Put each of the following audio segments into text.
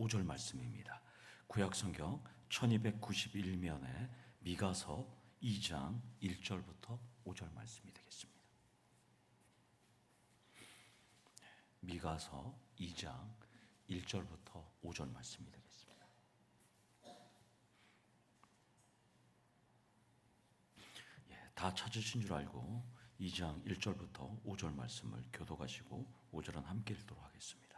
5절 말씀입니다. 구약성경 1291면에 미가서 2장 1절부터 5절 말씀이 되겠습니다. 미가서 2장 1절부터 5절 말씀이 되겠습니다. 다 찾으신 줄 알고 2장 1절부터 5절 말씀을 교독하시고 5절은 함께 읽도록 하겠습니다.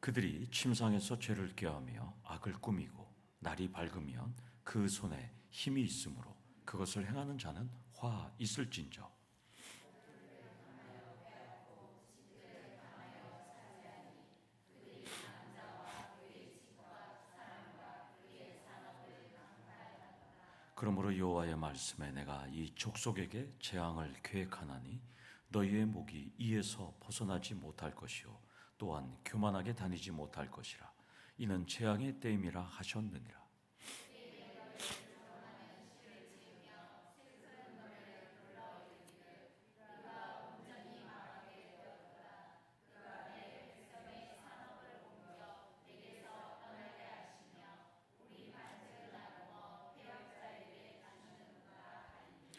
그들이 침상에서 죄를 꾀하며 악을 꾸미고 날이 밝으면 그 손에 힘이 있으므로 그것을 행하는 자는 화 있을진저. 그러므로 여호와의 말씀에 내가 이 족속에게 재앙을 계획하나니 너희의 목이 이에서 벗어나지 못할 것이요 또한 교만하게 다니지 못할 것이라. 이는 재앙의 때임이라 하셨느니라.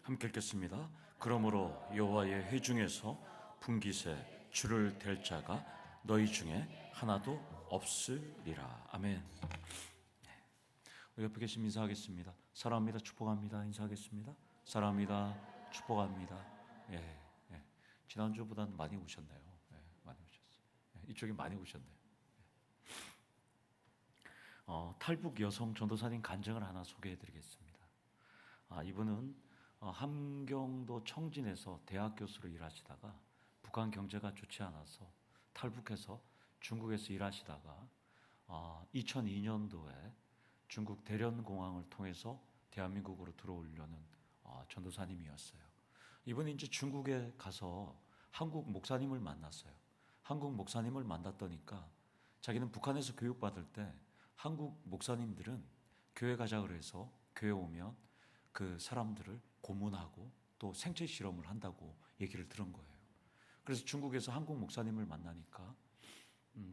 함께 읽겠습니다. 그러므로 여호와의 회중에서 분깃에 줄을 댈 자가 너희 중에 하나도 없으리라. 아멘. 옆에 계신 인사하겠습니다. 사랑합니다. 축복합니다. 인사하겠습니다. 사랑합니다. 축복합니다. 지난주보다는 많이 오셨네요. 많이 오셨어요. 이쪽에 많이 오셨네요. 탈북 여성 전도사님 간증을 하나 소개해드리겠습니다. 이분은 함경도 청진에서 대학 교수로 일하시다가 북한 경제가 좋지 않아서 탈북해서 중국에서 일하시다가 2002년도에 중국 대련공항을 통해서 대한민국으로 들어오려는 전도사님이었어요. 이분이 이제 중국에 가서 한국 목사님을 만났어요. 한국 목사님을 만났더니까 자기는 북한에서 교육받을 때 한국 목사님들은 교회 가자 그래서 교회 오면 그 사람들을 고문하고 또 생체 실험을 한다고 얘기를 들은 거예요. 그래서 중국에서 한국 목사님을 만나니까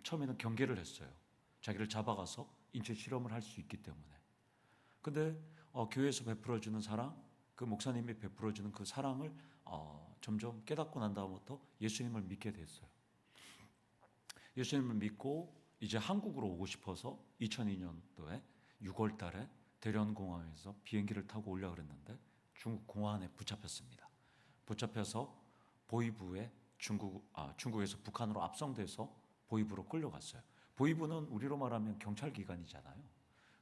처음에는 경계를 했어요. 자기를 잡아가서 인체 실험을 할 수 있기 때문에. 근데 교회에서 베풀어주는 사랑, 그 목사님이 베풀어주는 그 사랑을 점점 깨닫고 난 다음부터 예수님을 믿게 됐어요. 예수님을 믿고 이제 한국으로 오고 싶어서 2002년도에 6월 달에 대련공항에서 비행기를 타고 오려고 그랬는데 중국 공안에 붙잡혔습니다. 붙잡혀서 보이부에 중국에서 북한으로 압송돼서 보이부로 끌려갔어요. 보이부는 우리로 말하면 경찰기관이잖아요.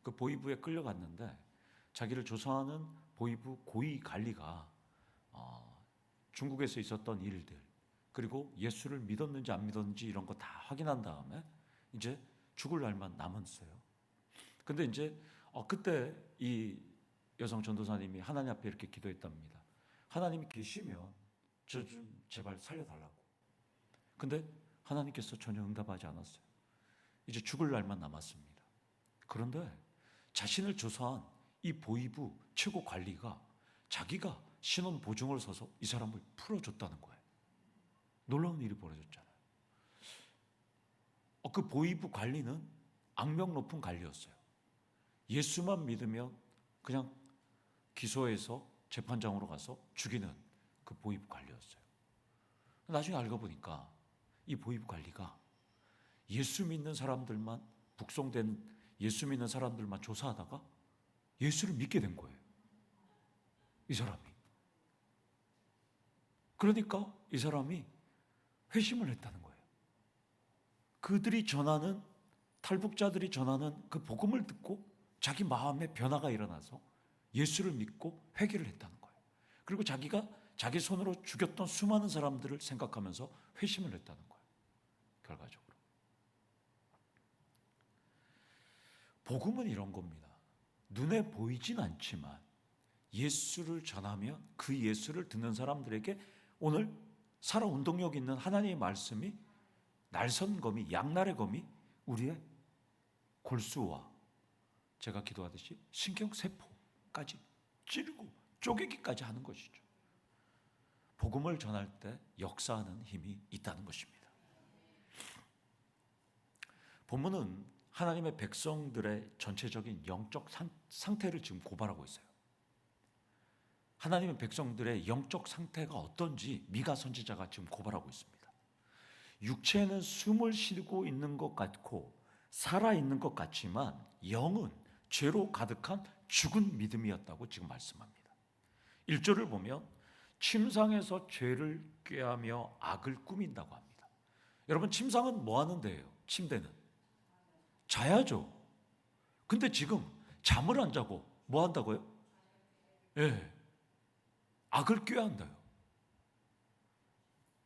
그 보이부에 끌려갔는데 자기를 조사하는 보이부 고위 관리가 중국에서 있었던 일들 그리고 예수를 믿었는지 안 믿었는지 이런 거 다 확인한 다음에 이제 죽을 날만 남았어요. 근데 이제 그때 이 여성 전도사님이 하나님 앞에 이렇게 기도했답니다. 하나님이 계시면 저 좀 제발 살려달라고. 근데 하나님께서 전혀 응답하지 않았어요. 이제 죽을 날만 남았습니다. 그런데 자신을 조사한 이 보이부 최고 관리가 자기가 신원 보증을 서서 이 사람을 풀어줬다는 거예요. 놀라운 일이 벌어졌잖아요. 그 보이부 관리는 악명 높은 관리였어요. 예수만 믿으면 그냥 기소해서 재판장으로 가서 죽이는 그 보이부 관리였어요. 나중에 알고 보니까 이 보이부 관리가 예수 믿는 사람들만 북송된 예수 믿는 사람들만 조사하다가 예수를 믿게 된 거예요. 이 사람이. 그러니까 이 사람이 회심을 했다는 거예요. 그들이 전하는 탈북자들이 전하는 그 복음을 듣고 자기 마음에 변화가 일어나서 예수를 믿고 회개를 했다는 거예요. 그리고 자기가 자기 손으로 죽였던 수많은 사람들을 생각하면서 회심을 했다는 거예요. 결과적으로. 복음은 이런 겁니다. 눈에 보이진 않지만 예수를 전하면 그 예수를 듣는 사람들에게 오늘 살아 운동력 있는 하나님의 말씀이 날선 검이, 양날의 검이 우리의 골수와 제가 기도하듯이 신경세포까지 찌르고 쪼개기까지 하는 것이죠. 복음을 전할 때 역사하는 힘이 있다는 것입니다. 본문은 하나님의 백성들의 전체적인 영적 상태를 지금 고발하고 있어요. 하나님의 백성들의 영적 상태가 어떤지 미가 선지자가 지금 고발하고 있습니다. 육체는 숨을 쉬고 있는 것 같고 살아있는 것 같지만 영은 죄로 가득한 죽은 믿음이었다고 지금 말씀합니다. 1절을 보면 침상에서 죄를 꾀하며 악을 꾸민다고 합니다. 여러분, 침상은 뭐 하는 데예요? 침대는 자야죠. 근데 지금 잠을 안 자고 뭐 한다고요? 예, 악을 꾀한다요.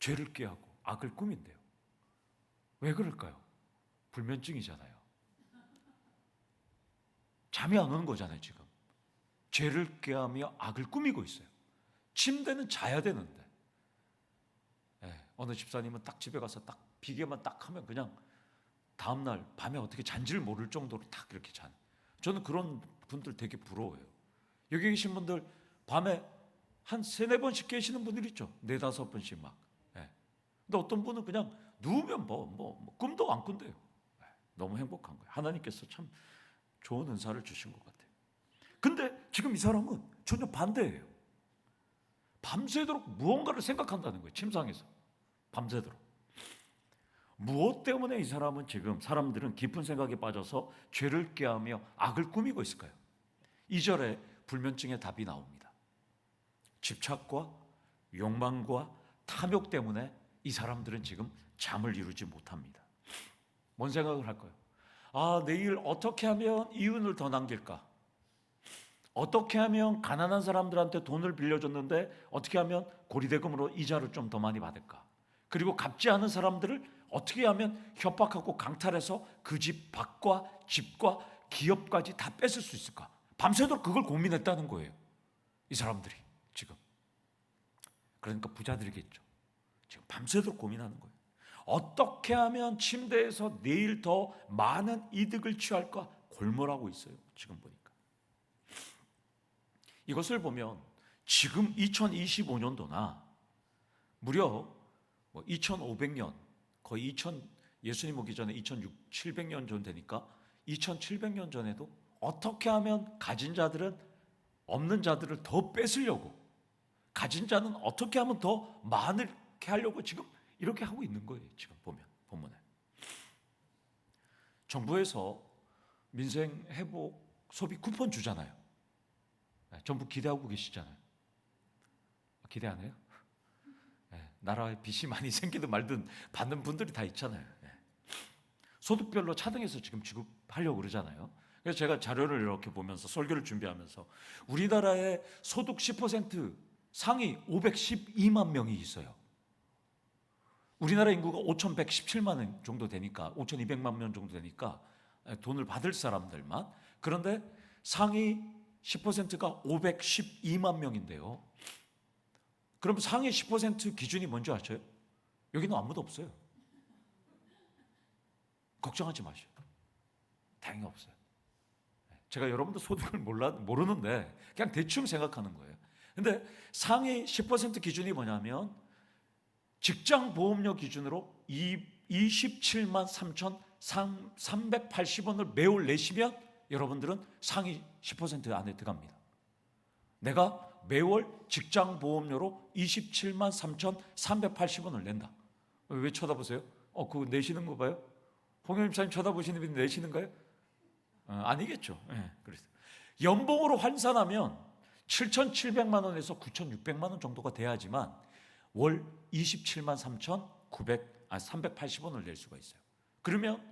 죄를 꾀하고 악을 꾸민대요. 왜 그럴까요? 불면증이잖아요. 잠이 안 오는 거잖아요. 지금 죄를 꾀하며 악을 꾸미고 있어요. 침대는 자야 되는데, 어느 집사님은 딱 집에 가서 딱 비계만 딱 하면 그냥 다음날 밤에 어떻게 잔지를 모를 정도로 딱 이렇게 자는. 저는 그런 분들 되게 부러워요. 여기 계신 분들 밤에 한 3-4번씩 깨시는 분들 있죠. 4-5번씩 막. 근데 어떤 분은 그냥 누우면 꿈도 안 꾼대요. 너무 행복한 거예요. 하나님께서 참 좋은 은사를 주신 것 같아요. 근데 지금 이 사람은 전혀 반대예요. 밤새도록 무언가를 생각한다는 거예요. 침상에서 밤새도록. 무엇 때문에 이 사람은 지금 사람들은 깊은 생각에 빠져서 죄를 꾀하며 악을 꾸미고 있을까요? 2절에 불면증의 답이 나옵니다. 집착과 욕망과 탐욕 때문에 이 사람들은 지금 잠을 이루지 못합니다. 뭔 생각을 할까요? 내일 어떻게 하면 이윤을 더 남길까? 어떻게 하면 가난한 사람들한테 돈을 빌려줬는데 어떻게 하면 고리대금으로 이자를 좀 더 많이 받을까? 그리고 갚지 않은 사람들을 어떻게 하면 협박하고 강탈해서 그 집 밭과 집과 기업까지 다 뺏을 수 있을까? 밤새도록 그걸 고민했다는 거예요. 이 사람들이 지금. 그러니까 부자들이겠죠. 지금 밤새도록 고민하는 거예요. 어떻게 하면 침대에서 내일 더 많은 이득을 취할까 골몰하고 있어요. 지금 보니까. 이것을 보면 지금 2025년도나 무려 2500년, 거의 예수님 오기 전에 2600-700년 전 되니까 2700년 전에도 어떻게 하면 가진 자들은 없는 자들을 더 뺏으려고, 가진 자는 어떻게 하면 더 많게 하려고 지금 이렇게 하고 있는 거예요. 지금 보면 본문에. 정부에서 민생 회복 소비 쿠폰 주잖아요. 전부 기대하고 계시잖아요. 기대 안 해요? 나라에 빚이 많이 생기든 말든 받는 분들이 다 있잖아요. 소득별로 차등해서 지금 지급하려고 그러잖아요. 그래서 제가 자료를 이렇게 보면서 설교를 준비하면서 우리나라의 소득 10% 상위 512만 명이 있어요. 우리나라 인구가 5,117만 명 정도 되니까 5,200만 명 정도 되니까 돈을 받을 사람들만. 그런데 상위 10%가 512만 명인데요. 그럼 상위 10% 기준이 뭔지 아셔요? 여기는 아무도 없어요. 걱정하지 마시오. 다행히 없어요. 제가 여러분도 소득을 모르는데 그냥 대충 생각하는 거예요. 근데 상위 10% 기준이 뭐냐면 직장 보험료 기준으로 27만 3,380원을 매월 내시면 여러분들은 상위 10% 안에 들어갑니다. 내가 매월 직장 보험료로 27만 3,380원을 낸다. 왜 쳐다보세요? 그거 내시는 거 봐요? 홍영임 목사님 쳐다보시는 분이 내시는가요? 아니겠죠. 그래서 연봉으로 환산하면 7,700만 원에서 9,600만 원 정도가 돼야지만 월 27만 380원을 낼 수가 있어요. 그러면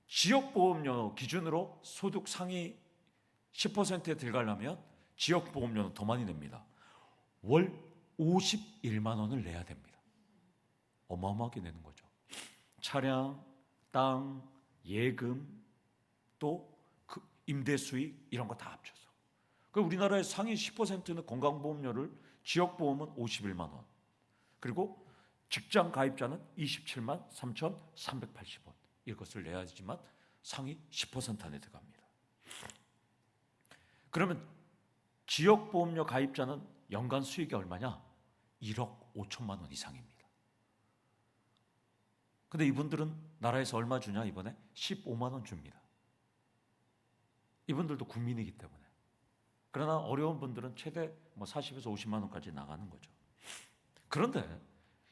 지역보험료 기준으로 소득 상위 10%에 들어가려면 지역보험료는 더 많이 냅니다. 월 51만 원을 내야 됩니다. 어마어마하게 내는 거죠. 차량, 땅, 예금, 또 그 임대 수익 이런 거 다 합쳐서. 우리나라의 상위 10%는 건강보험료를, 지역보험은 51만 원, 그리고 직장 가입자는 27만 3,380원 이것을 내야지만 상위 10% 안에 들어갑니다. 그러면 지역보험료 가입자는 연간 수익이 얼마냐? 1억 5천만 원 이상입니다. 근데 이분들은 나라에서 얼마 주냐? 이번에 15만 원 줍니다. 이분들도 국민이기 때문에. 그러나 어려운 분들은 최대 40에서 50만 원까지 나가는 거죠. 그런데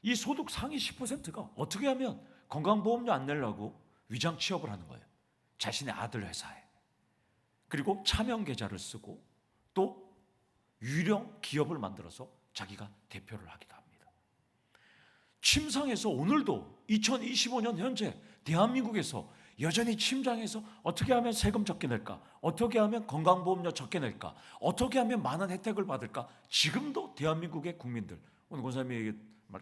이 소득 상위 10%가 어떻게 하면 건강보험료 안 내려고 위장 취업을 하는 거예요. 자신의 아들 회사에. 그리고 차명 계좌를 쓰고 또 유령 기업을 만들어서 자기가 대표를 하기도 합니다. 침상에서 오늘도 2025년 현재 대한민국에서 여전히 침상에서 어떻게 하면 세금 적게 낼까? 어떻게 하면 건강보험료 적게 낼까? 어떻게 하면 많은 혜택을 받을까? 지금도 대한민국의 국민들, 오늘 권사님이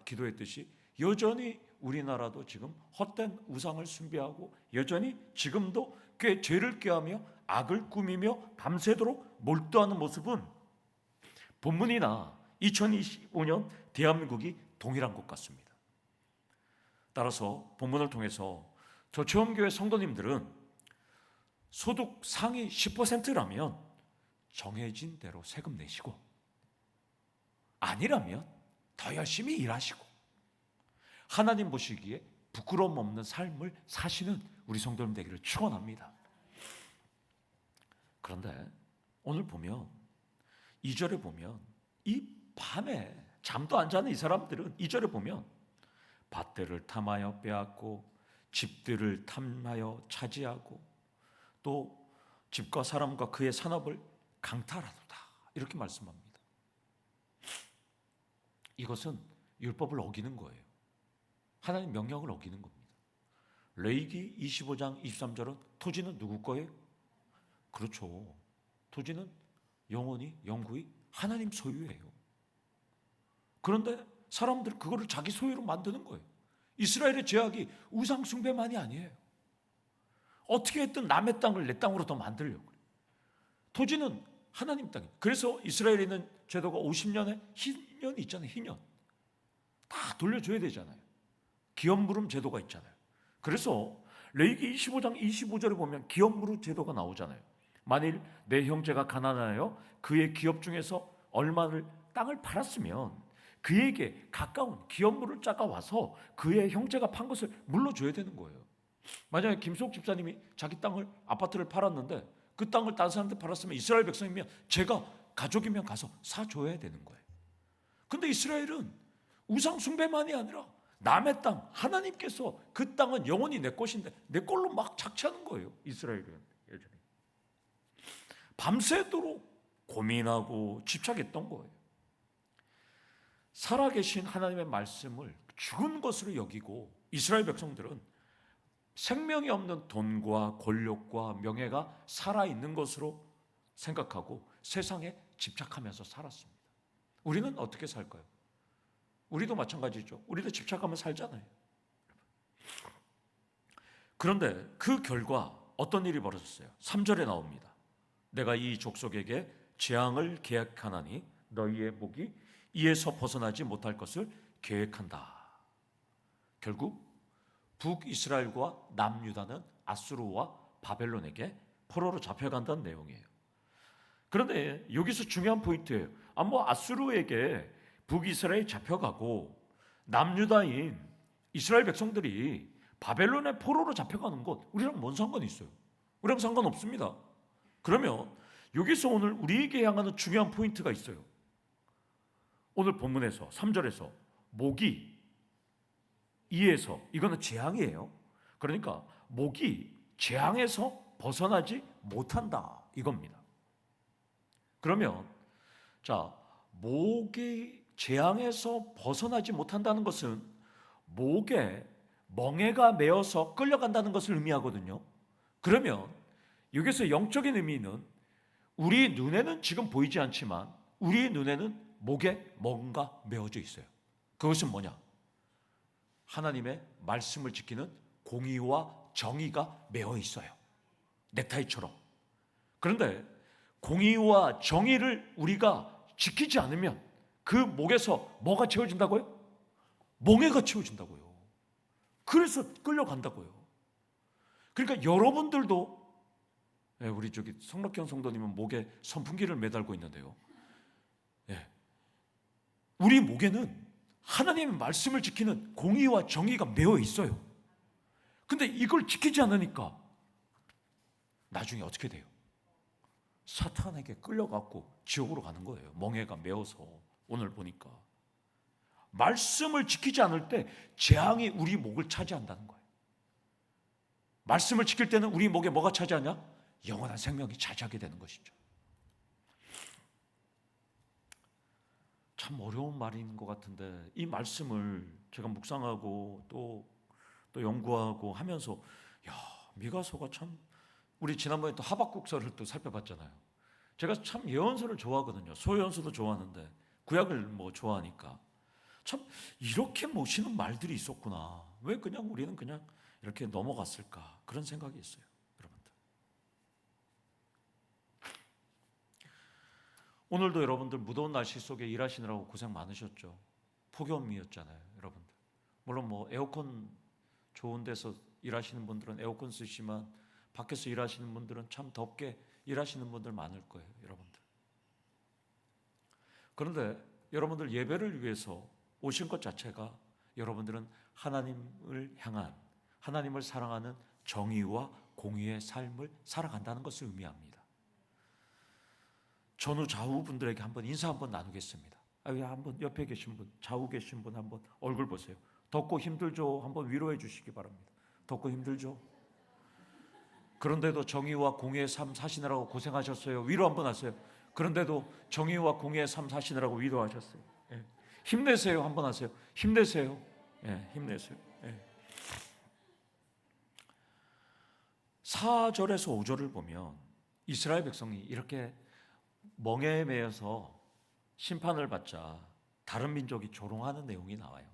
기도했듯이 여전히 우리나라도 지금 헛된 우상을 숭배하고 여전히 지금도 꽤 죄를 꾀하며 악을 꾸미며 밤새도록 몰두하는 모습은 본문이나 2025년 대한민국이 동일한 것 같습니다. 따라서 본문을 통해서 조치원교회 성도님들은 소득 상위 10%라면 정해진 대로 세금 내시고, 아니라면 더 열심히 일하시고 하나님 보시기에 부끄러움 없는 삶을 사시는 우리 성도님 되기를 축원합니다. 그런데 오늘 보면 2절에 보면 이 밤에 잠도 안 자는 이 사람들은 2절에 보면 밭들을 탐하여 빼앗고 집들을 탐하여 차지하고 또 집과 사람과 그의 산업을 강탈하도다, 이렇게 말씀합니다. 이것은 율법을 어기는 거예요. 하나님 명령을 어기는 겁니다. 레위기 25장 23절은 토지는 누구 거예요? 그렇죠. 토지는 영구히 하나님 소유예요. 그런데 사람들 그거를 자기 소유로 만드는 거예요. 이스라엘의 죄악이 우상 숭배만이 아니에요. 어떻게 했든 남의 땅을 내 땅으로 더 만들려고 그래요. 토지는 하나님 땅이에요. 그래서 이스라엘에 있는 제도가 50년에 희년이 있잖아요. 희년. 다 돌려줘야 되잖아요. 기업무름 제도가 있잖아요. 그래서 레위기 25장 25절에 보면 기업무름 제도가 나오잖아요. 만일 내 형제가 가난하여 그의 기업 중에서 얼마를 땅을 팔았으면 그에게 가까운 기업물을 짜가와서 그의 형제가 판 것을 물러줘야 되는 거예요. 만약에 김수옥 집사님이 자기 땅을, 아파트를 팔았는데 그 땅을 다른 사람한테 팔았으면 이스라엘 백성이면 제가 가족이면 가서 사줘야 되는 거예요. 근데 이스라엘은 우상 숭배만이 아니라 남의 땅, 하나님께서 그 땅은 영원히 내 것인데 내 걸로 막 착취하는 거예요. 이스라엘은 예전에 밤새도록 고민하고 집착했던 거예요. 살아계신 하나님의 말씀을 죽은 것으로 여기고 이스라엘 백성들은 생명이 없는 돈과 권력과 명예가 살아있는 것으로 생각하고 세상에 집착하면서 살았습니다. 우리는 어떻게 살까요? 우리도 마찬가지죠. 우리도 집착하면 살잖아요. 그런데 그 결과 어떤 일이 벌어졌어요? 3절에 나옵니다. 내가 이 족속에게 재앙을 계획하나니 너희의 목이 이에서 벗어나지 못할 것을 계획한다. 결국 북이스라엘과 남유다는 아수르와 바벨론에게 포로로 잡혀간다는 내용이에요. 그런데 여기서 중요한 포인트예요. 아수르에게 북이스라엘이 잡혀가고 남유다인 이스라엘 백성들이 바벨론의 포로로 잡혀가는 것, 우리랑 뭔 상관이 있어요? 우리랑 상관없습니다. 그러면 여기서 오늘 우리에게 향하는 중요한 포인트가 있어요. 오늘 본문에서 3절에서 목이 이에서, 이거는 재앙이에요. 그러니까 목이 재앙에서 벗어나지 못한다, 이겁니다. 그러면 목이 재앙에서 벗어나지 못한다는 것은 목에 멍에가 매어서 끌려간다는 것을 의미하거든요. 그러면 여기서 영적인 의미는 우리 눈에는 지금 보이지 않지만 우리 눈에는 목에 뭔가 메어져 있어요. 그것은 뭐냐? 하나님의 말씀을 지키는 공의와 정의가 메어 있어요. 넥타이처럼. 그런데 공의와 정의를 우리가 지키지 않으면 그 목에서 뭐가 채워진다고요? 멍에가 채워진다고요. 그래서 끌려간다고요. 그러니까 여러분들도, 우리 성락경 성도님은 목에 선풍기를 매달고 있는데요. 우리 목에는 하나님의 말씀을 지키는 공의와 정의가 메어 있어요. 근데 이걸 지키지 않으니까 나중에 어떻게 돼요? 사탄에게 끌려갖고 지옥으로 가는 거예요. 멍에가 메어서. 오늘 보니까 말씀을 지키지 않을 때 재앙이 우리 목을 차지한다는 거예요. 말씀을 지킬 때는 우리 목에 뭐가 차지하냐? 영원한 생명이 차지하게 되는 것이죠. 참 어려운 말인 것 같은데 이 말씀을 제가 묵상하고 또 연구하고 하면서 미가서가 참, 우리 지난번에 또 하박국서를 또 살펴봤잖아요. 제가 참 예언서를 좋아하거든요. 소예언서도 좋아하는데 구약을 좋아하니까 참 이렇게 모시는 말들이 있었구나. 왜 그냥 우리는 그냥 이렇게 넘어갔을까? 그런 생각이 있어요, 여러분들. 오늘도 여러분들 무더운 날씨 속에 일하시느라고 고생 많으셨죠. 폭염이었잖아요, 여러분들. 물론 에어컨 좋은 데서 일하시는 분들은 에어컨 쓰시지만 밖에서 일하시는 분들은 참 덥게 일하시는 분들 많을 거예요, 여러분들. 그런데 여러분들 예배를 위해서 오신 것 자체가 여러분들은 하나님을 향한, 하나님을 사랑하는 정의와 공의의 삶을 살아간다는 것을 의미합니다. 전후 좌우 분들에게 한번 인사 한번 나누겠습니다. 한번 옆에 계신 분, 좌우 계신 분 한번 얼굴 보세요. 덥고 힘들죠? 한번 위로해 주시기 바랍니다. 덥고 힘들죠? 그런데도 정의와 공의의 삶 사시느라고 고생하셨어요. 위로 한번 하세요. 그런데도 정의와 공의의 삶 사시느라고 위로하셨어요. 예. 힘내세요. 한번 하세요. 힘내세요. 예, 힘내세요. 예. 4절에서 5절을 보면 이스라엘 백성이 이렇게 멍에 매여서 심판을 받자 다른 민족이 조롱하는 내용이 나와요.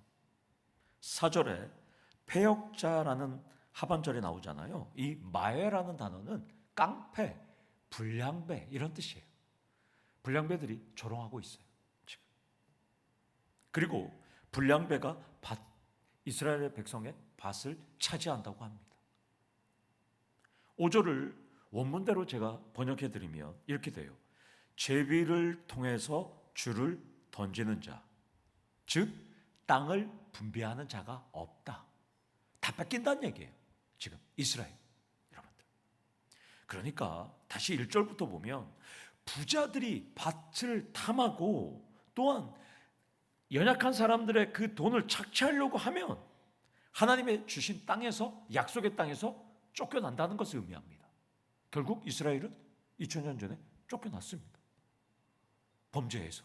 4절에 패역자라는 하반절에 나오잖아요. 이 마외라는 단어는 깡패, 불량배 이런 뜻이에요. 불량배들이 조롱하고 있어요, 지금. 그리고 불량배가 이스라엘 백성의 밭을 차지한다고 합니다. 5절을 원문대로 제가 번역해 드리면 이렇게 돼요. 제비를 통해서 줄을 던지는 자, 즉 땅을 분배하는 자가 없다. 다 뺏긴다는 얘기예요, 지금 이스라엘 여러분들. 그러니까 다시 1절부터 보면 부자들이 밭을 탐하고 또한 연약한 사람들의 그 돈을 착취하려고 하면 하나님의 주신 땅에서, 약속의 땅에서 쫓겨난다는 것을 의미합니다. 결국 이스라엘은 2000년 전에 쫓겨났습니다. 범죄에서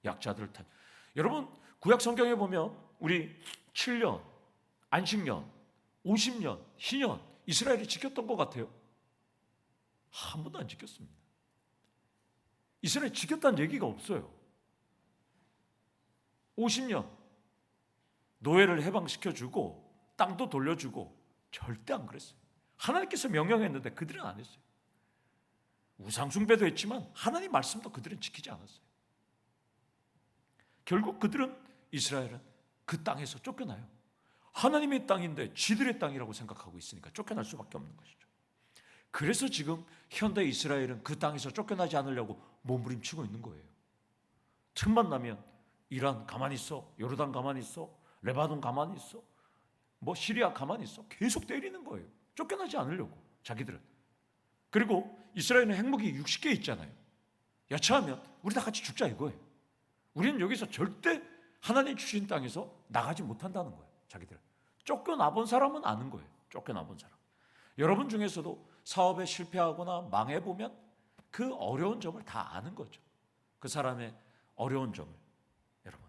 약자들을 여러분 구약 성경에 보면 우리 7년, 안식년, 50년, 희년 이스라엘이 지켰던 것 같아요? 한 번도 안 지켰습니다. 이스라엘이 지켰다는 얘기가 없어요. 50년 노예를 해방시켜주고 땅도 돌려주고 절대 안 그랬어요. 하나님께서 명령했는데 그들은 안 했어요. 우상숭배도 했지만 하나님 말씀도 그들은 지키지 않았어요. 결국 그들은, 이스라엘은 그 땅에서 쫓겨나요. 하나님의 땅인데 지들의 땅이라고 생각하고 있으니까 쫓겨날 수밖에 없는 것이죠. 그래서 지금 현대 이스라엘은 그 땅에서 쫓겨나지 않으려고 몸부림치고 있는 거예요. 틈만 나면 이란 가만히 있어, 요르단 가만히 있어, 레바논 가만히 있어, 시리아 가만히 있어, 계속 때리는 거예요. 쫓겨나지 않으려고 자기들은. 그리고 이스라엘은 핵무기 60개 있잖아요. 여차하면 우리 다 같이 죽자 이거예요. 우리는 여기서 절대 하나님 주신 땅에서 나가지 못한다는 거예요. 자기들 쫓겨나 본 사람은 아는 거예요. 쫓겨나 본 사람. 여러분 중에서도 사업에 실패하거나 망해보면 그 어려운 점을 다 아는 거죠. 그 사람의 어려운 점을. 여러분,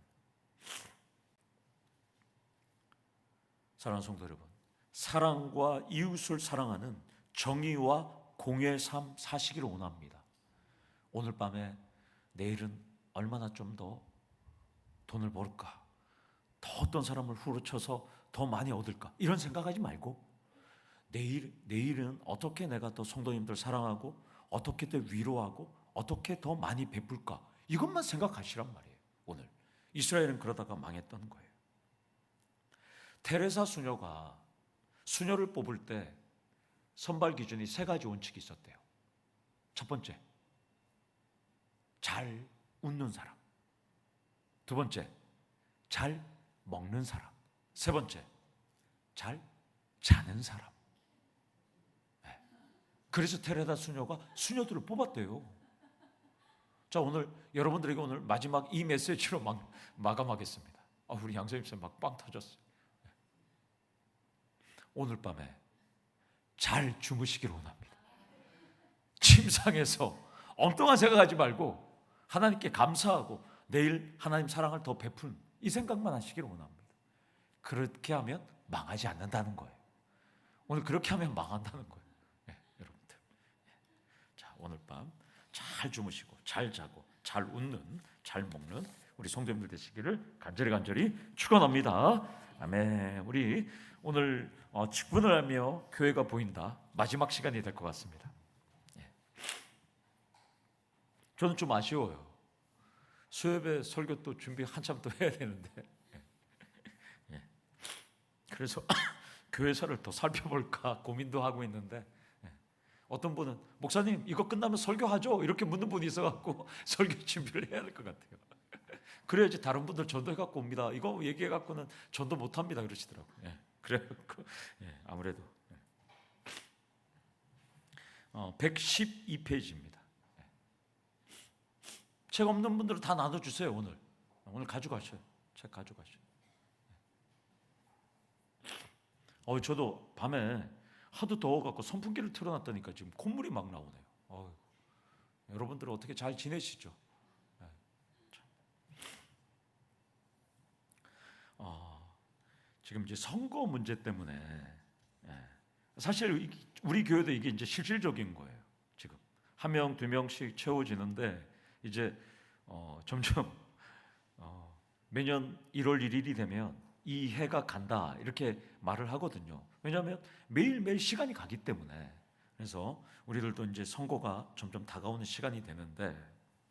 사랑하는 성도 여러분, 사랑과 이웃을 사랑하는 정의와 공의의 삶 사시기를 원합니다. 오늘 밤에 내일은 얼마나 좀 더 돈을 벌까, 더 어떤 사람을 후려쳐서 더 많이 얻을까, 이런 생각하지 말고 내일은 어떻게 내가 더 성도님들 사랑하고 어떻게 더 위로하고 어떻게 더 많이 베풀까, 이것만 생각하시란 말이에요. 오늘 이스라엘은 그러다가 망했던 거예요. 테레사 수녀가 수녀를 뽑을 때 선발 기준이 3가지 원칙이 있었대요. 첫 번째, 잘 웃는 사람. 두 번째, 잘 먹는 사람. 세 번째, 잘 자는 사람. 그래서 테레다 수녀가 수녀들을 뽑았대요. 자, 오늘 여러분들에게 오늘 마지막 이 메시지로 마감하겠습니다. 우리 양선입사 막 빵 터졌어요. 오늘 밤에 잘 주무시기를 원합니다. 침상에서 엉뚱한 생각하지 말고 하나님께 감사하고 내일 하나님 사랑을 더 베푼 이 생각만 하시기를 원합니다. 그렇게 하면 망하지 않는다는 거예요. 오늘 그렇게 하면 망한다는 거예요. 여러분들. 자, 오늘 밤 잘 주무시고 잘 자고 잘 웃는 잘 먹는 우리 성도님들 되시기를 간절히 축원합니다. 아멘. 우리 오늘 직분을 하며 교회가 보인다 마지막 시간이 될 것 같습니다. 저는 좀 아쉬워요. 수요예배 설교 또 준비 한참 또 해야 되는데 그래서 교회사를 더 살펴볼까 고민도 하고 있는데 어떤 분은 목사님 이거 끝나면 설교하죠? 이렇게 묻는 분이 있어갖고 설교 준비를 해야 될 것 같아요. 그래야지 다른 분들 전도해갖고 옵니다. 이거 얘기해갖고는 전도 못합니다 그러시더라고요. 그래갖고 아무래도 112페이지입니다. 책 없는 분들은 다 나눠주세요. 오늘 가져가셔요. 책 가져가셔요. 저도 밤에 하도 더워갖고 선풍기를 틀어놨다니까 지금 콧물이 막 나오네요. 여러분들은 어떻게 잘 지내시죠? 지금 이제 선거 문제 때문에 사실 우리 교회도 이게 이제 실질적인 거예요. 지금 한 명, 두 명씩 채워지는데 이제 점점 매년 1월 1일이 되면 이 해가 간다 이렇게 말을 하거든요. 왜냐하면 매일매일 시간이 가기 때문에. 그래서 우리들도 이제 선거가 점점 다가오는 시간이 되는데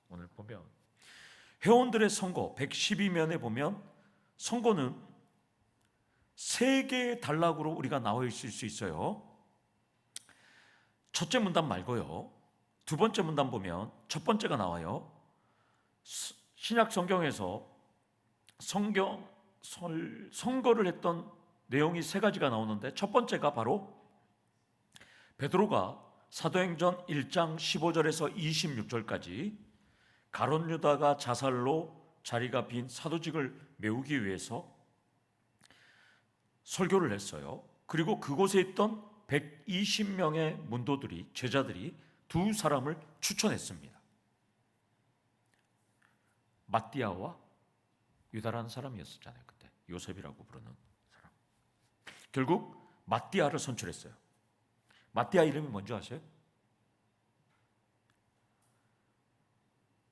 오늘 보면 회원들의 선거 112면에 보면 선거는 세 개의 단락으로 우리가 나와 있을 수 있어요. 첫째 문단 말고요. 두 번째 문단 보면 첫 번째가 나와요. 신약 성경에서 선거를 했던 내용이 세 가지가 나오는데 첫 번째가 바로 베드로가 사도행전 1장 15절에서 26절까지 가룟 유다가 자살로 자리가 빈 사도직을 메우기 위해서 설교를 했어요. 그리고 그곳에 있던 120명의 문도들이 제자들이 두 사람을 추천했습니다. 마띠아와 유다라는 사람이었잖아요. 그때 요셉이라고 부르는 사람. 결국 마띠아를 선출했어요. 마띠아 이름이 뭔지 아세요?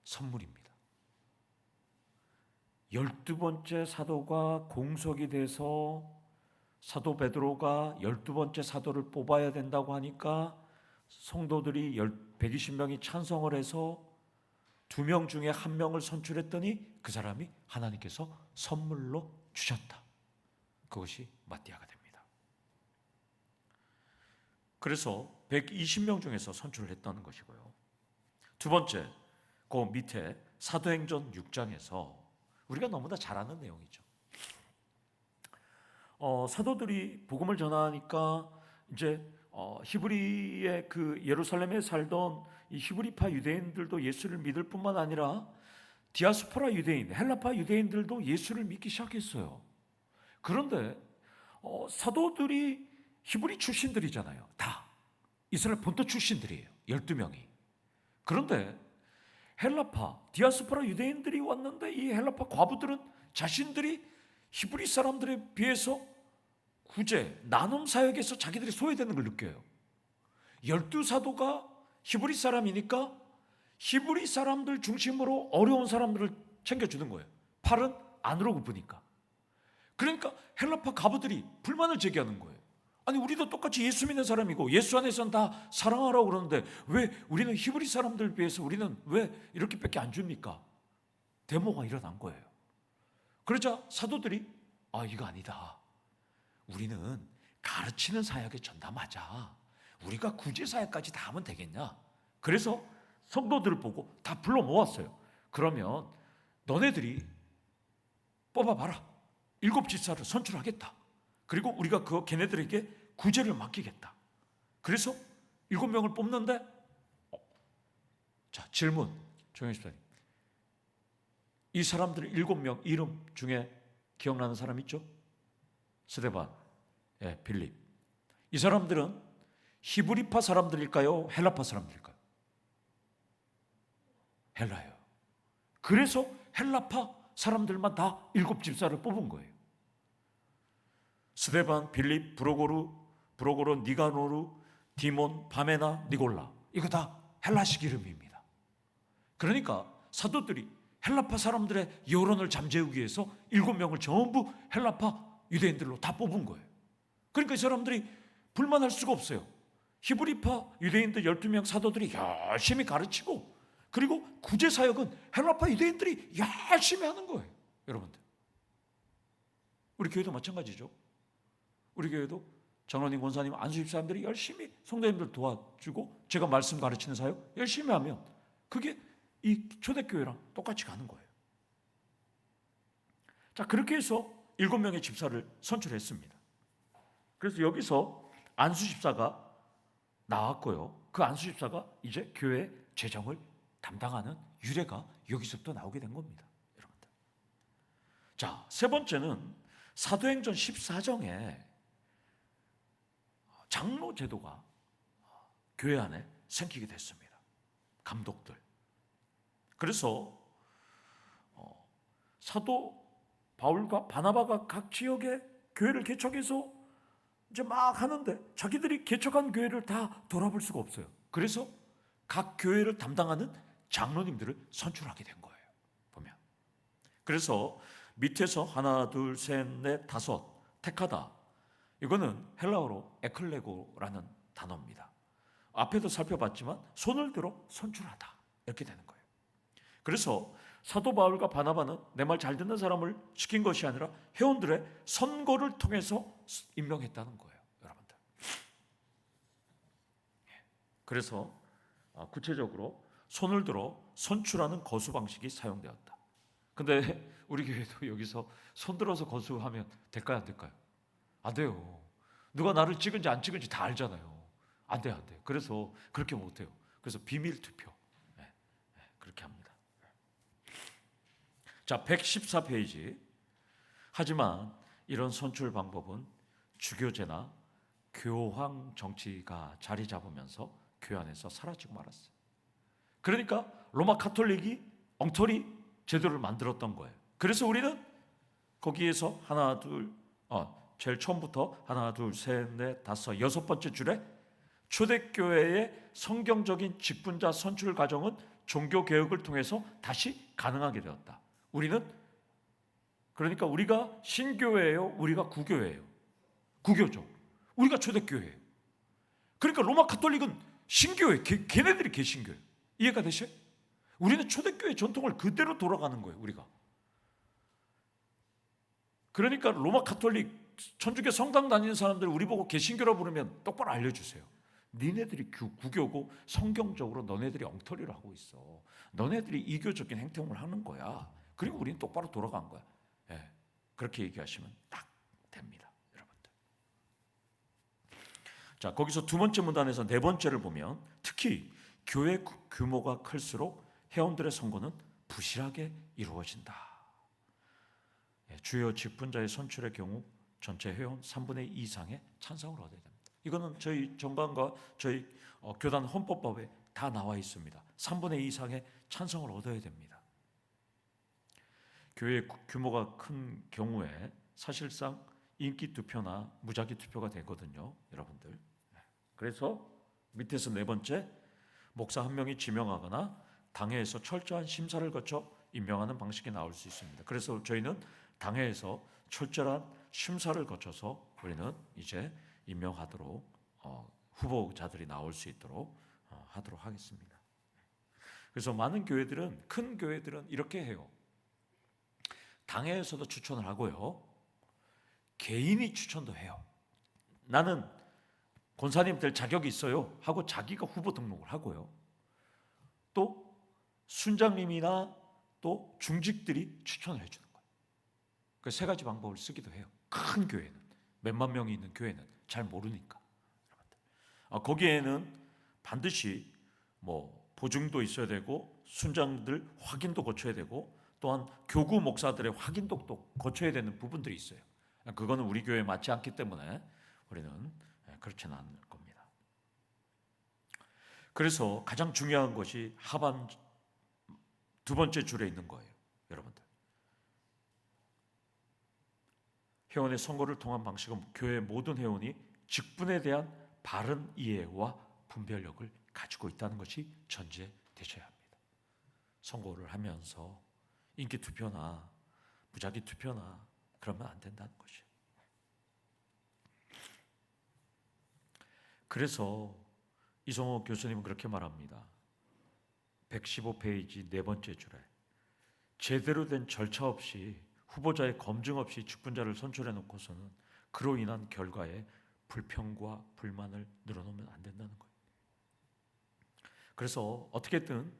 선물입니다. 12번째 사도가 공석이 돼서 사도 베드로가 12번째 사도를 뽑아야 된다고 하니까 성도들이 120명이 찬성을 해서 2명 중에 1명을 선출했더니 그 사람이 하나님께서 선물로 주셨다. 그것이 마띠아가 됩니다. 그래서 120명 중에서 선출을 했다는 것이고요. 두 번째, 그 밑에 사도행전 6장에서 우리가 너무나 잘 아는 내용이죠. 사도들이 복음을 전하니까 이제 히브리의 그 예루살렘에 살던 이 히브리파 유대인들도 예수를 믿을 뿐만 아니라 디아스포라 유대인, 헬라파 유대인들도 예수를 믿기 시작했어요. 그런데 사도들이 히브리 출신들이잖아요. 다 이스라엘 본토 출신들이에요. 12명이. 그런데 헬라파, 디아스포라 유대인들이 왔는데 이 헬라파 과부들은 자신들이 히브리 사람들에 비해서 구제, 나눔 사역에서 자기들이 소외되는 걸 느껴요. 12사도가 히브리 사람이니까 히브리 사람들 중심으로 어려운 사람들을 챙겨주는 거예요. 팔은 안으로 굽으니까. 그러니까 헬라파 가부들이 불만을 제기하는 거예요. 아니 우리도 똑같이 예수 믿는 사람이고 예수 안에서는 다 사랑하라고 그러는데 왜 우리는 히브리 사람들 비해서 우리는 왜 이렇게밖에 안 줍니까? 데모가 일어난 거예요. 그러자 사도들이 이거 아니다. 우리는 가르치는 사역에 전담하자. 우리가 구제 사역까지 다 하면 되겠냐? 그래서 성도들을 보고 다 불러 모았어요. 그러면 너네들이 뽑아봐라. 7 집사를 선출하겠다. 그리고 우리가 걔네들에게 구제를 맡기겠다. 그래서 7명을 뽑는데, 자, 질문, 정영 집사님. 이 사람들 7명 이름 중에 기억나는 사람 있죠? 스데반, 빌립. 이 사람들은 히브리파 사람들일까요? 헬라파 사람들일까요? 헬라예요. 그래서 헬라파 사람들만 다 7집사를 뽑은 거예요. 스데반, 빌립, 브로고르, 니가노르, 디몬, 바메나, 니골라. 이거 다 헬라식 이름입니다. 그러니까 사도들이 헬라파 사람들의 여론을 잠재우기 위해서 7명을 전부 헬라파 유대인들로 다 뽑은 거예요. 그러니까 이 사람들이 불만할 수가 없어요. 히브리파 유대인들 12명 사도들이 열심히 가르치고, 그리고 구제 사역은 헬라파 유대인들이 열심히 하는 거예요. 여러분들, 우리 교회도 마찬가지죠. 우리 교회도 장로님, 권사님, 안수집 사람들이 열심히 성도님들 도와주고 제가 말씀 가르치는 사역 열심히 하면 그게 이 초대교회랑 똑같이 가는 거예요. 자, 그렇게 해서 7명의 집사를 선출했습니다. 그래서 여기서 안수집사가 나왔고요. 그 안수집사가 이제 교회 재정을 담당하는 유래가 여기서부터 나오게 된 겁니다, 여러분들. 자, 세 번째는 사도행전 14장에 장로 제도가 교회 안에 생기게 됐습니다. 감독들. 그래서 사도 바울과 바나바가 각 지역에 교회를 개척해서 이제 막 하는데 자기들이 개척한 교회를 다 돌아볼 수가 없어요. 그래서 각 교회를 담당하는 장로님들을 선출하게 된 거예요, 보면. 그래서 밑에서 하나, 둘, 셋, 넷, 다섯 택하다, 이거는 헬라어로 에클레고라는 단어입니다. 앞에도 살펴봤지만 손을 들어 선출하다, 이렇게 되는 거예요. 그래서 사도 바울과 바나바는 내 말 잘 듣는 사람을 시킨 것이 아니라 회원들의 선거를 통해서 임명했다는 거예요, 여러분들. 그래서 구체적으로 손을 들어 선출하는 거수 방식이 사용되었다. 근데 우리 교회도 여기서 손 들어서 거수하면 될까요, 안 될까요? 안 돼요. 누가 나를 찍은지 안 찍은지 다 알잖아요. 안 돼, 안 돼. 그래서 그렇게 못 해요. 그래서 비밀 투표, 그렇게 합니다. 자, 114페이지. 하지만 이런 선출 방법은 주교제나 교황 정치가 자리 잡으면서 교회 안에서 사라지고 말았어요. 그러니까 로마 카톨릭이 엉터리 제도를 만들었던 거예요. 그래서 우리는 거기에서 하나, 둘, 제일 처음부터 하나, 둘, 셋, 넷, 다섯, 6번째 줄에 초대교회의 성경적인 직분자 선출 과정은 종교개혁을 통해서 다시 가능하게 되었다. 우리는, 그러니까 우리가 신교회예요, 우리가 구교회예요? 구교죠. 우리가 초대교회예요. 그러니까 로마 카톨릭은 신교회, 걔네들이 개신교회. 이해가 되셔요? 우리는 초대교회 전통을 그대로 돌아가는 거예요, 우리가. 그러니까 로마 카톨릭 천주교 성당 다니는 사람들 우리 보고 개신교라 부르면 똑바로 알려주세요. 니네들이 구교고 성경적으로 너네들이 엉터리를 하고 있어. 너네들이 이교적인 행동을 하는 거야. 그리고 우리는 똑바로 돌아간 거야. 그렇게 얘기하시면 딱 됩니다, 여러분들. 자, 거기서 두 번째 문단에서 네 번째를 보면 특히 교회 규모가 클수록 회원들의 선거는 부실하게 이루어진다. 주요 직분자의 선출의 경우 전체 회원 3분의 2 이상의 찬성을 얻어야 됩니다. 이거는 저희 정관과 저희 교단 헌법법에 다 나와 있습니다. 3분의 2 이상의 찬성을 얻어야 됩니다. 교회 규모가 큰 경우에 사실상 인기 투표나 무작위 투표가 되거든요, 여러분들. 그래서 밑에서 네 번째, 목사 한 명이 지명하거나 당회에서 철저한 심사를 거쳐 임명하는 방식이 나올 수 있습니다. 그래서 저희는 당회에서 철저한 심사를 거쳐서 우리는 이제 임명하도록 후보자들이 나올 수 있도록 하도록 하겠습니다. 그래서 많은 교회들은, 큰 교회들은 이렇게 해요. 당회에서도 추천을 하고요, 개인이 추천도 해요. 나는 권사님 될 자격이 있어요 하고 자기가 후보 등록을 하고요, 또 순장님이나 또 중직들이 추천을 해주는 거예요. 그 세 가지 방법을 쓰기도 해요. 큰 교회는, 몇만 명이 있는 교회는 잘 모르니까. 거기에는 반드시 보증도 있어야 되고 순장들 확인도 거쳐야 되고 또한 교구 목사들의 확인도 또 거쳐야 되는 부분들이 있어요. 그거는 우리 교회에 맞지 않기 때문에 우리는 그렇지는 않을 겁니다. 그래서 가장 중요한 것이 하반 두 번째 줄에 있는 거예요. 여러분들, 회원의 선거를 통한 방식은 교회 모든 회원이 직분에 대한 바른 이해와 분별력을 가지고 있다는 것이 전제되셔야 합니다. 선거를 하면서 인기 투표나 무작위 투표나 그러면 안 된다는 것이에요. 그래서 이성호 교수님은 그렇게 말합니다. 115페이지 네 번째 줄에 제대로 된 절차 없이 후보자의 검증 없이 직분자를 선출해 놓고서는 그로 인한 결과에 불평과 불만을 늘어놓으면 안 된다는 거예요. 그래서 어떻게든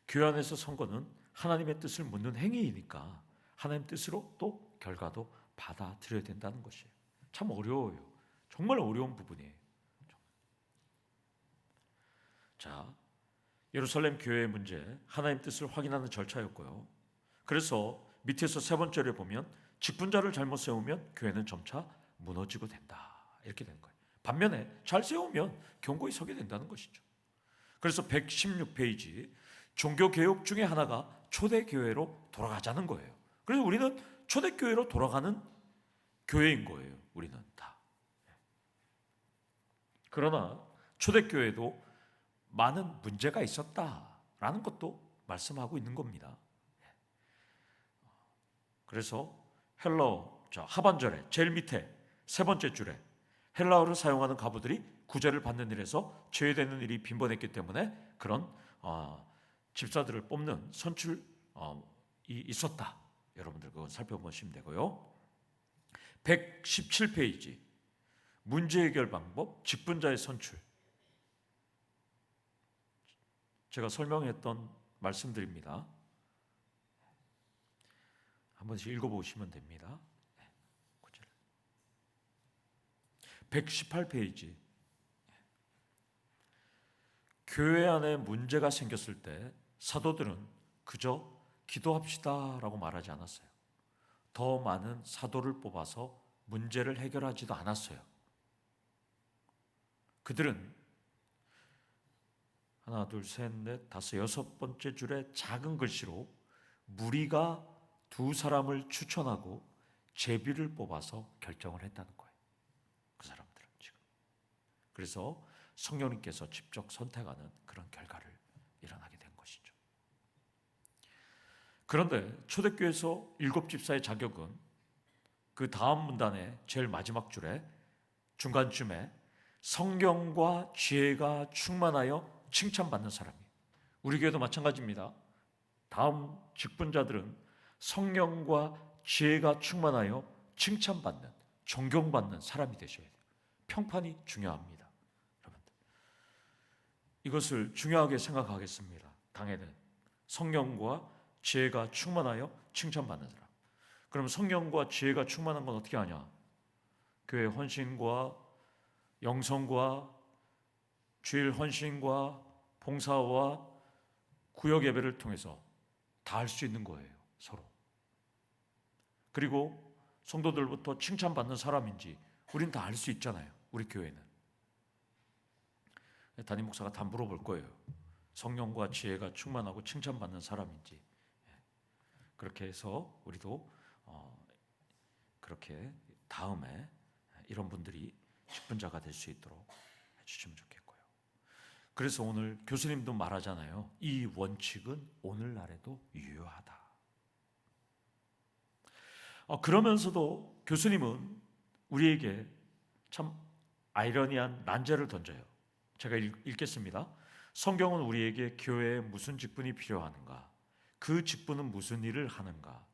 교회 안에서 선거는 하나님의 뜻을 묻는 행위이니까 하나님 뜻으로 또 결과도 받아들여야 된다는 것이에요. 참 어려워요. 정말 어려운 부분이에요. 자, 예루살렘 교회의 문제, 하나님 뜻을 확인하는 절차였고요. 그래서 밑에서 세 번째를 보면 직분자를 잘못 세우면 교회는 점차 무너지고 된다. 이렇게 되는 거예요. 반면에 잘 세우면 견고히 서게 된다는 것이죠. 그래서 116페이지 종교개혁 중에 하나가 초대교회로 돌아가자는 거예요. 그래서 우리는 초대교회로 돌아가는 교회인 거예요. 우리는 다. 그러나 초대교회도 많은 문제가 있었다라는 것도 말씀하고 있는 겁니다. 그래서 하반절에 제일 밑에 세 번째 줄에 헬라어를 사용하는 가부들이 구제를 받는 일에서 제외되는 일이 빈번했기 때문에 그런 집사들을 뽑는 선출이 있었다. 여러분들 그건 살펴보시면 되고요. 117페이지 문제 해결 방법, 직분자의 선출. 제가 설명했던 말씀드립니다. 한 번씩 읽어보시면 됩니다. 118페이지 교회 안에 문제가 생겼을 때 사도들은 그저 기도합시다라고 말하지 않았어요. 더 많은 사도를 뽑아서 문제를 해결하지도 않았어요. 그들은 하나, 둘, 셋, 넷, 다섯, 여섯 번째 줄에 작은 글씨로 무리가 두 사람을 추천하고 제비를 뽑아서 결정을 했다는 거예요. 그 사람들은 지금. 그래서 성령님께서 직접 선택하는 그런 결과를 일어나게 된 것이죠. 그런데 초대교회에서 7집사의 자격은 그 다음 문단의 제일 마지막 줄에 중간쯤에 성령과 지혜가 충만하여 칭찬받는 사람이에요. 우리 교회도 마찬가지입니다. 다음 직분자들은 성령과 지혜가 충만하여 칭찬받는, 존경받는 사람이 되셔야 돼요. 평판이 중요합니다. 여러분들, 이것을 중요하게 생각하겠습니다. 당에는 성령과 지혜가 충만하여 칭찬받는 사람. 그럼 성령과 지혜가 충만한 건 어떻게 하냐? 교회 헌신과 영성과 주일 헌신과 봉사와 구역 예배를 통해서 다 할 수 있는 거예요. 서로. 그리고 성도들부터 칭찬받는 사람인지 우린 다 알 수 있잖아요. 우리 교회는. 담임 목사가 다 물어볼 거예요. 성령과 지혜가 충만하고 칭찬받는 사람인지. 그렇게 해서 우리도 그렇게 다음에 이런 분들이 직분자가 될 수 있도록 해주시면 좋겠고요. 그래서 오늘 교수님도 말하잖아요. 이 원칙은 오늘날에도 유효하다. 그러면서도 교수님은 우리에게 참 아이러니한 난제를 던져요. 제가 읽겠습니다. 성경은 우리에게 교회에 무슨 직분이 필요한가, 그 직분은 무슨 일을 하는가,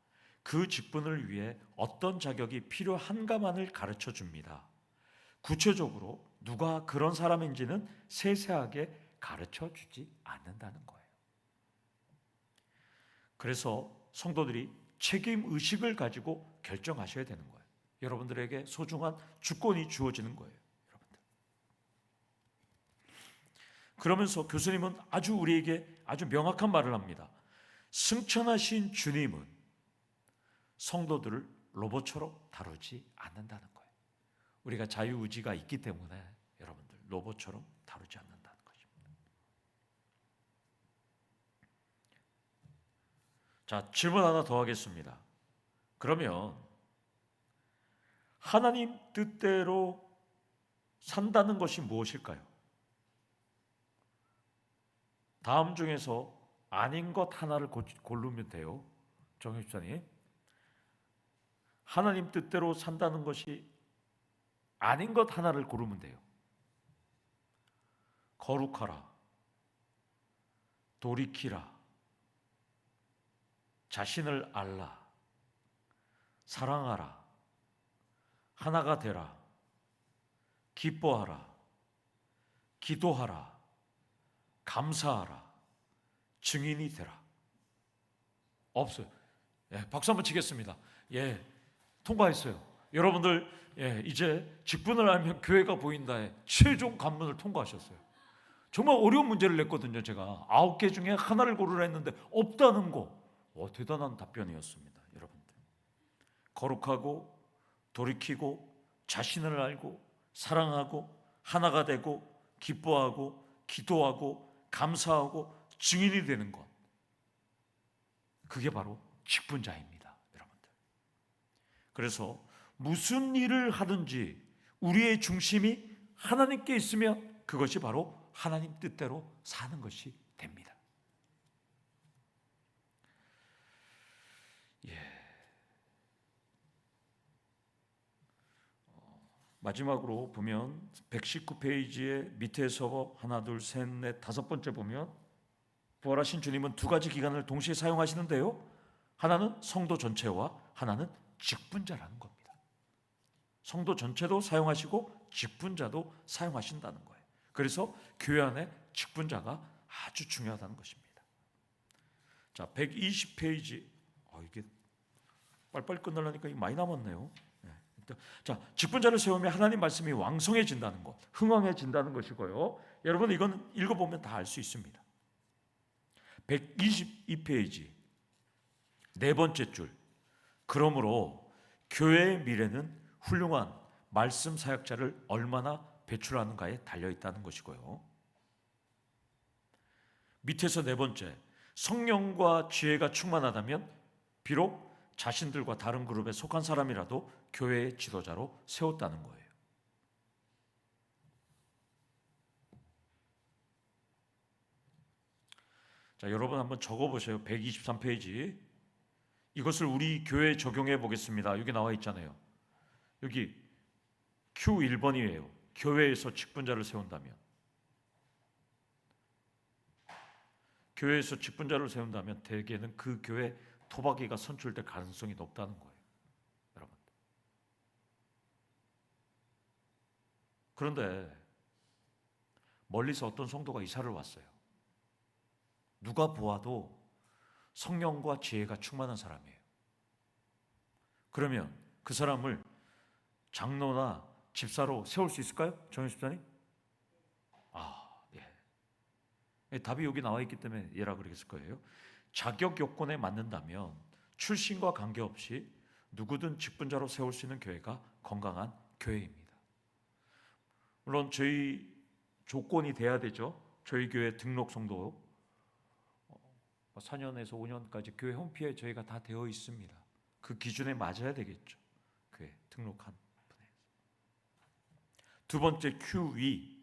그 직분을 위해 어떤 자격이 필요한가만을 가르쳐 줍니다. 구체적으로 누가 그런 사람인지는 세세하게 가르쳐 주지 않는다는 거예요. 그래서 성도들이 책임 의식을 가지고 결정하셔야 되는 거예요. 여러분들에게 소중한 주권이 주어지는 거예요. 그러면서 교수님은 아주 우리에게 아주 명확한 말을 합니다. 승천하신 주님은 성도들을 로봇처럼 다루지 않는다는 거예요. 우리가 자유의지가 있기 때문에 여러분들 로봇처럼 다루지 않는다는 것입니다. 자, 질문 하나 더 하겠습니다. 그러면 하나님 뜻대로 산다는 것이 무엇일까요? 다음 중에서 아닌 것 하나를 고르면 돼요. 정혜집사님. 하나님 뜻대로 산다는 것이 아닌 것 하나를 고르면 돼요. 거룩하라, 돌이키라, 자신을 알라, 사랑하라, 하나가 되라, 기뻐하라, 기도하라, 감사하라, 증인이 되라. 없어요. 예, 박수 한번 치겠습니다. 예, 통과했어요. 여러분들 이제 직분을 알면 교회가 보인다에 최종 관문을 통과하셨어요. 정말 어려운 문제를 냈거든요. 제가 9개 중에 하나를 고르라 했는데 없다는 거. 대단한 답변이었습니다. 여러분들, 거룩하고 돌이키고 자신을 알고 사랑하고 하나가 되고 기뻐하고 기도하고 감사하고 증인이 되는 것, 그게 바로 직분자입니다. 여러분들, 그래서 무슨 일을 하든지 우리의 중심이 하나님께 있으면 그것이 바로 하나님 뜻대로 사는 것이 됩니다. 마지막으로 보면 119페이지의 밑에서 하나, 둘, 셋, 넷, 다섯 번째 보면 부활하신 주님은 두 가지 기관을 동시에 사용하시는데요. 하나는 성도 전체와 하나는 직분자라는 겁니다. 성도 전체도 사용하시고 직분자도 사용하신다는 거예요. 그래서 교회 안에 직분자가 아주 중요하다는 것입니다. 자, 120페이지. 이게 빨리빨리 끝나려니까 많이 남았네요. 자, 직분자를 세우면 하나님 말씀이 왕성해진다는 것, 흥왕해진다는 것이고요. 여러분, 이건 읽어보면 다 알 수 있습니다. 122페이지 네 번째 줄. 그러므로 교회의 미래는 훌륭한 말씀 사역자를 얼마나 배출하는가에 달려있다는 것이고요. 밑에서 네 번째, 성령과 지혜가 충만하다면 비록 자신들과 다른 그룹에 속한 사람이라도 교회의 지도자로 세웠다는 거예요. 자, 여러분 한번 적어보세요. 123페이지. 이것을 우리 교회에 적용해 보겠습니다. 여기 나와 있잖아요. 여기 Q1번이에요. 교회에서 직분자를 세운다면, 교회에서 직분자를 세운다면 대개는 그 교회 토박이가 선출될 가능성이 높다는 거예요. 여러분, 그런데 멀리서 어떤 성도가 이사를 왔어요. 누가 보아도 성령과 지혜가 충만한 사람이에요. 그러면 그 사람을 장로나 집사로 세울 수 있을까요? 정현 집사님? 예. 답이 여기 나와 있기 때문에 예라 그러겠을 거예요. 자격 요건에 맞는다면 출신과 관계없이 누구든 직분자로 세울 수 있는 교회가 건강한 교회입니다. 물론 저희 조건이 돼야 되죠. 저희 교회 등록 성도 4년에서 5년까지 교회 홈피에 저희가 다 되어 있습니다. 그 기준에 맞아야 되겠죠. 교회 등록한 분에. 두 번째 Q2,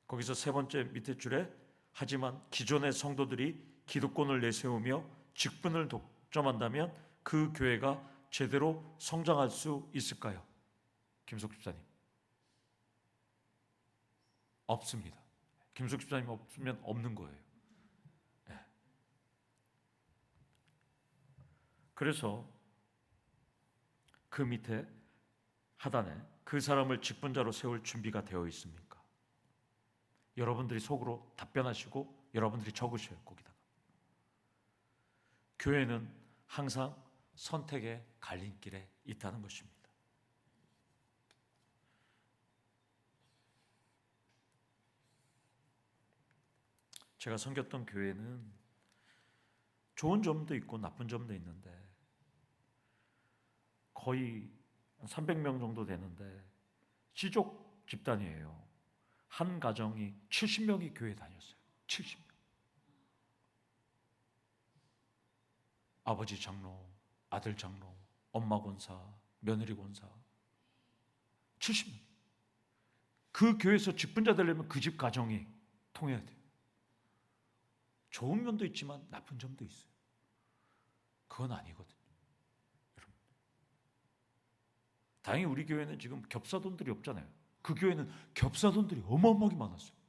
거기서 세 번째 밑에 줄에 하지만 기존의 성도들이 기득권을 내세우며 직분을 독점한다면 그 교회가 제대로 성장할 수 있을까요? 김석 집사님. 없습니다. 김석 집사님 없으면 없는 거예요. 네. 그래서 그 밑에 하단에 그 사람을 직분자로 세울 준비가 되어 있습니까? 여러분들이 속으로 답변하시고 여러분들이 적으셔요. 거기다가. 교회는 항상 선택의 갈림길에 있다는 것입니다. 제가 섬겼던 교회는 좋은 점도 있고 나쁜 점도 있는데 거의 300명 정도 되는데 지족 집단이에요. 한 가정이 70명이 교회 다녔어요. 70명. 아버지 장로, 아들 장로, 엄마 권사, 며느리 권사 70명. 그 교회에서 직분자 되려면 그 집 가정이 통해야 돼요. 좋은 면도 있지만 나쁜 점도 있어요. 그건 아니거든요. 여러분. 다행히 우리 교회는 지금 겹사돈들이 없잖아요. 그 교회는 겹사돈들이 어마어마하게 많았어요.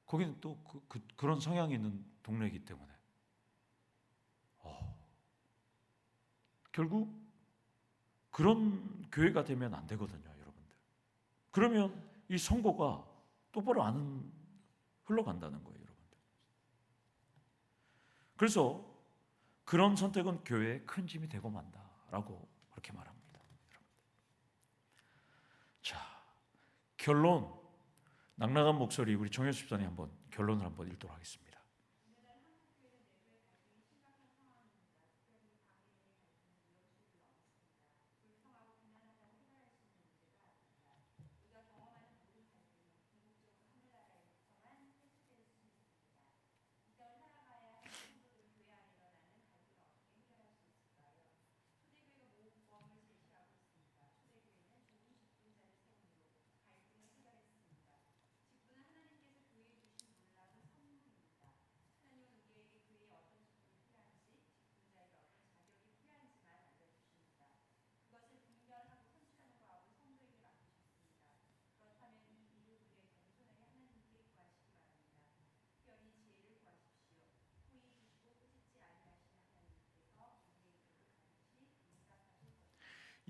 거기는 또 그런 성향이 있는 동네이기 때문에 결국 그런 교회가 되면 안 되거든요, 여러분들. 그러면 이 선고가 똑바로 안 흘러간다는 거예요, 여러분들. 그래서 그런 선택은 교회에 큰 짐이 되고 만다라고 그렇게 말합니다. 자, 결론. 낭낭한 목소리 우리 정혜수 집사님 한번 결론을 한번 읽도록 하겠습니다.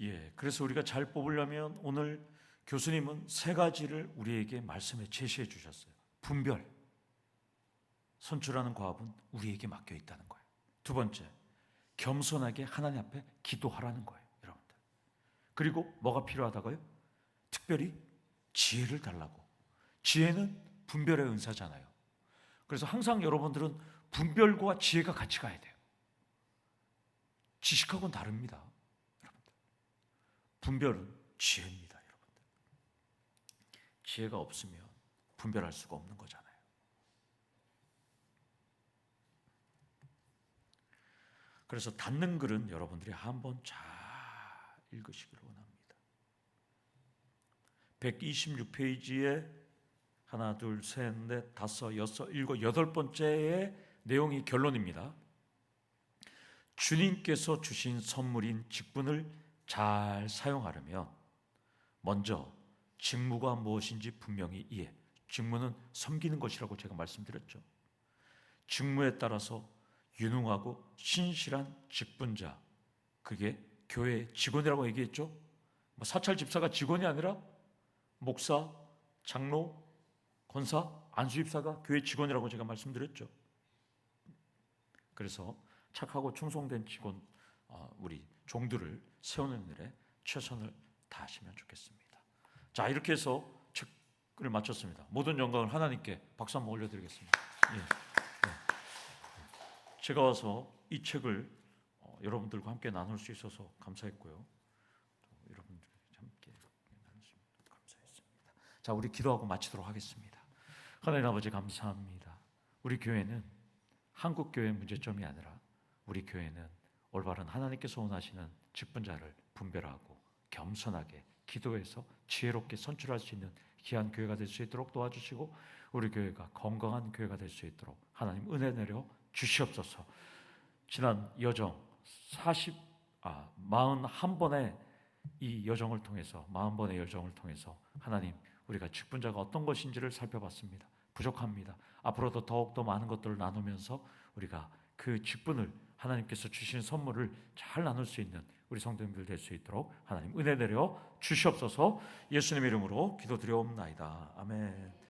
예, 그래서 우리가 잘 뽑으려면 오늘 교수님은 세 가지를 우리에게 말씀에 제시해 주셨어요. 분별, 선출하는 과업은 우리에게 맡겨 있다는 거예요. 두 번째, 겸손하게 하나님 앞에 기도하라는 거예요, 여러분들. 그리고 뭐가 필요하다고요? 특별히 지혜를 달라고. 지혜는 분별의 은사잖아요. 그래서 항상 여러분들은 분별과 지혜가 같이 가야 돼요. 지식하고는 다릅니다. 여러분들. 분별은 지혜입니다, 여러분들. 지혜가 없으면 분별할 수가 없는 거잖아요. 그래서 닫는 글은 여러분들이 한번 잘 읽으시기를 원합니다. 126페이지에 하나, 둘, 셋, 넷, 다섯, 여섯, 일곱, 여덟 번째의 내용이 결론입니다. 주님께서 주신 선물인 직분을 잘 사용하려면 먼저 직무가 무엇인지 분명히 이해. 직무는 섬기는 것이라고 제가 말씀드렸죠. 직무에 따라서 유능하고 신실한 직분자, 그게 교회 직원이라고 얘기했죠. 사찰 집사가 직원이 아니라 목사, 장로, 권사, 안수집사가 교회 직원이라고 제가 말씀드렸죠. 그래서 착하고 충성된 직원, 우리 종들을 세우는 일에 최선을 다하시면 좋겠습니다. 자, 이렇게 해서 책을 마쳤습니다. 모든 영광을 하나님께 박수 한번 올려드리겠습니다. 예. 제가 와서 이 책을 여러분들과 함께 나눌 수 있어서 감사했고요. 여러분들 함께 나눌 수 있어서 감사했습니다. 자, 우리 기도하고 마치도록 하겠습니다. 하나님 아버지 감사합니다. 우리 교회는 한국 교회의 문제점이 아니라 우리 교회는 올바른 하나님께서 원하시는 직분자를 분별하고 겸손하게 기도해서 지혜롭게 선출할 수 있는 귀한 교회가 될 수 있도록 도와주시고 우리 교회가 건강한 교회가 될 수 있도록 하나님 은혜 내려 주시옵소서. 지난 여정 41번의 이 여정을 통해서 40번의 여정을 통해서 하나님 우리가 직분자가 어떤 것인지를 살펴봤습니다. 부족합니다. 앞으로도 더욱더 많은 것들을 나누면서 우리가 그 직분을 하나님께서 주신 선물을 잘 나눌 수 있는 우리 성도님들 될 수 있도록 하나님 은혜 내려 주시옵소서. 예수님의 이름으로 기도드려옵나이다. 아멘.